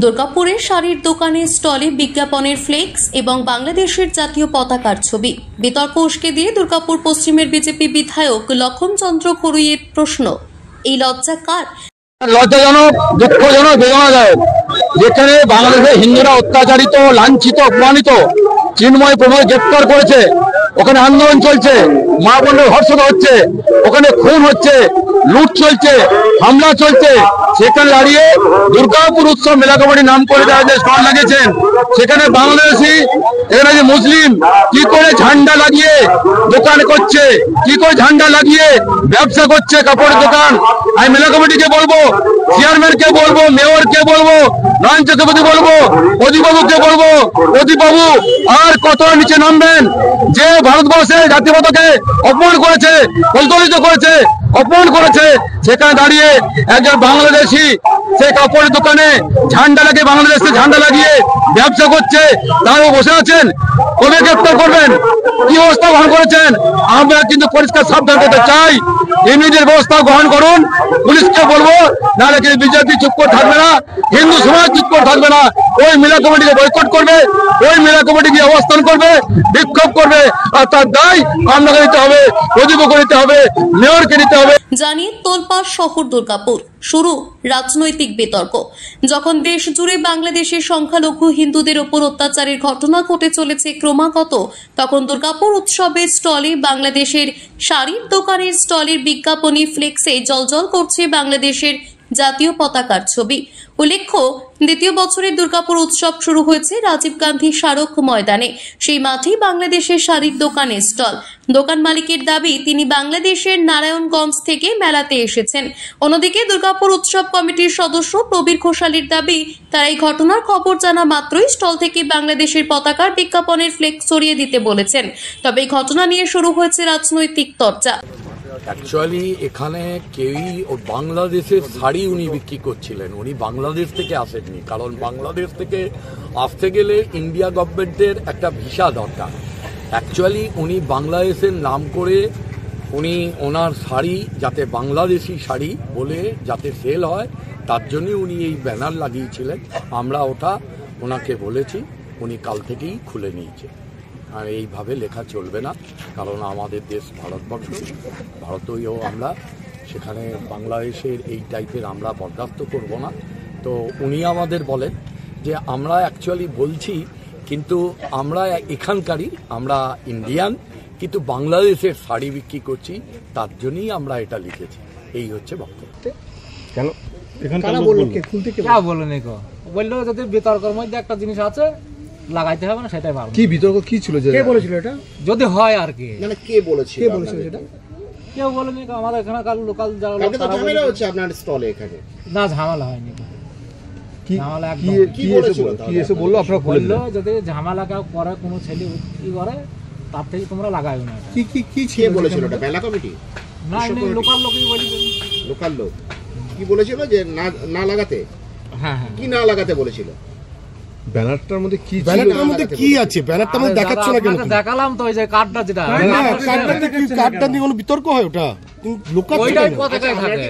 দুর্গাপুরের শাড়ির দোকানে স্টলে বিজ্ঞাপনের ফ্লেক্স এবং বাংলাদেশের জাতীয় পতাকার ছবি। বিতর্ক উস্কে দিয়ে দুর্গাপুর পশ্চিমের বিজেপি বিধায়ক লক্ষণ চন্দ্র খড়ুইয়ের প্রশ্ন, এই লজ্জা কার? লজ্জাজনক, দুঃখজনক, বেদনাদায়ক। যেখানে বাংলাদেশে হিন্দুরা অত্যাচারিত, লাঞ্ছিত, অপমানিত, চিন্ময় প্রভু গ্রেপ্তার করেছে, ওখানে আন্দোলন চলছে, মা বোনের ধর্ষণ হচ্ছে, ওখানে খুন হচ্ছে, লুট চলছে, হামলা চলছে, সেখানে দাঁড়িয়ে দুর্গাপুর উৎসব মেলা কমিটির নাম করে যারা যে স্টল লাগিয়েছেন, সেখানে বাংলাদেশি, এখানে যে মুসলিম কি করে ঝান্ডা লাগিয়ে দোকান করছে, কি করে ঝান্ডা লাগিয়ে ব্যবসা করছে, কাপড়ের দোকান। আমি মেলা কমিটিকে বলবো, চেয়ারম্যানকে বলবো, মেয়রকে বলবো, নয়ন চক্রবর্তী বলবো, অধিবাবুকে বলবো, অধিবাবু আর কত নিচে নামবেন? যে ভারতবর্ষের জাতীয় পতাকাকে অপমান করেছে, প্রজ্বলিত করেছে, অপমান করেছে, সেখানে দাঁড়িয়ে একজন বাংলাদেশি সেই কাপড়ের দোকানে ঝান্ডা লাগিয়ে, বাংলাদেশে ঝান্ডা লাগিয়ে ব্যবসা করছে, তারাও বসে আছেন। কবে গ্রেপ্তার করবেন? কি ব্যবস্থা গ্রহণ করেছেন? আমরা কিন্তু পরিষ্কার সাবধান করতে চাই, ইমিডিয়েট ব্যবস্থা গ্রহণ করুন। পুলিশকে বলবো, নাহলে কিন্তু বিজেপি চুপ করে থাকবে না, হিন্দু সমাজ চুপ করে থাকবে না। ওই মেলা কমিটিকে বয়কট করবে, ওই মেলা কমিটি গিয়ে অবস্থান করবে, বিক্ষোভ করবে, আর তার দায় আপনাকে নিতে হবে, অধিবাবুকে নিতে হবে, মেয়রকে নিতে হবে। জানিয়ে তোলপাড় শহর দুর্গাপুর, শুরু রাজনৈতিক বিতর্ক। যখন দেশ জুড়ে বাংলাদেশের সংখ্যালঘু হিন্দুদের ওপর অত্যাচারের ঘটনা ঘটে চলেছে ক্রমাগত, তখন দুর্গাপুর উৎসবের স্টলে, বাংলাদেশের শাড়ির দোকানের স্টলের বিজ্ঞাপনী ফ্লেক্সে জ্বলজ্বল করছে বাংলাদেশের জাতীয় পতাকার ছবি। উল্লেখ্য, দ্বিতীয় বছরের দুর্গাপুর উৎসব শুরু হয়েছে রাজীব গান্ধী স্মারক ময়দানে। সেই মাঠেই বাংলাদেশের শাড়ির দোকানের স্টল। দোকান মালিকের দাবি, তিনি বাংলাদেশের নারায়ণগঞ্জ থেকে মেলাতে এসেছেন। অন্যদিকে দুর্গাপুর উৎসব কমিটির সদস্য প্রবীর ঘোষালের দাবি, তারা এই ঘটনার খবর জানা মাত্রই স্টল থেকে বাংলাদেশের পতাকার বিজ্ঞাপনের ফ্লেক্স সরিয়ে দিতে বলেছেন। তবে এই ঘটনা নিয়ে শুরু হয়েছে রাজনৈতিক চর্চা। অ্যাকচুয়ালি এখানে কেউই বাংলাদেশের শাড়ি উনি বিক্রি করছিলেন, উনি বাংলাদেশ থেকে আসেননি। কারণ বাংলাদেশ থেকে আসতে গেলে ইন্ডিয়া গভর্নমেন্টের একটা ভিসা দরকার। অ্যাকচুয়ালি উনি বাংলাদেশের নাম করে উনি ওনার শাড়ি যাতে বাংলাদেশি শাড়ি বলে যাতে সেল হয়, তার জন্যই উনি এই ব্যানার লাগিয়েছিলেন। আমরা ওটা ওনাকে বলেছি, উনি কাল থেকেই খুলে নিয়েছে। আর এইভাবে লেখা চলবে না, কারণ আমাদের দেশ ভারতবর্ষ, ভারতীয় আমরা, সেখানে বাংলাদেশের এই টাইপের আমরা বরদাস্ত করব না। তো উনি আমাদের বলেন যে আমরা অ্যাকচুয়ালি বলছি, কিন্তু আমরা এখানকারই, আমরা ইন্ডিয়ান, কিন্তু বাংলাদেশের শাড়ি বিক্রি করছি, তার জন্যই আমরা এটা লিখেছি। এই হচ্ছে বক্তব্য। কেন বললো যদি বিতর্কের মধ্যে একটা জিনিস আছে লাগাইতে হবে না, সেটাই ভালো। কি বিতর্ক কি ছিল? কে বলেছিল এটা? যদি হয় আর কি, মানে কে বলেছিল সেটা? কেউ বলেনি। আমাদের এখানকার লোকাল যারা ঝামেলা হচ্ছে আপনার স্টলে এখানে? না, ঝামেলা হয়নি। ঝামেলা কি এসে বললো? আপনারা বললো যদি ঝামেলা কেউ করে, কোনো ছেলে কি করে, তার থেকে তোমরা লাগাইও না। কি কে বলেছিল? এটা মেলা কমিটি? না, লোকাল লোকই বলেছিল। লোকাল লোক কি বলেছিল যে না লাগাতে? হ্যাঁ, কি না লাগাতে বলেছিল? ব্যানারটার মধ্যে কি ছিল? ব্যানারটার মধ্যে কি আছে? ব্যানারটার মধ্যে দেখাচ্ছ না কেন? দেখালাম তো, ওই যে কার্ডটা, যেটা কার্ডটা নিয়ে কোনো বিতর্ক হয়? ওটা লোকাল ওইটাই পতাকায় থাকে।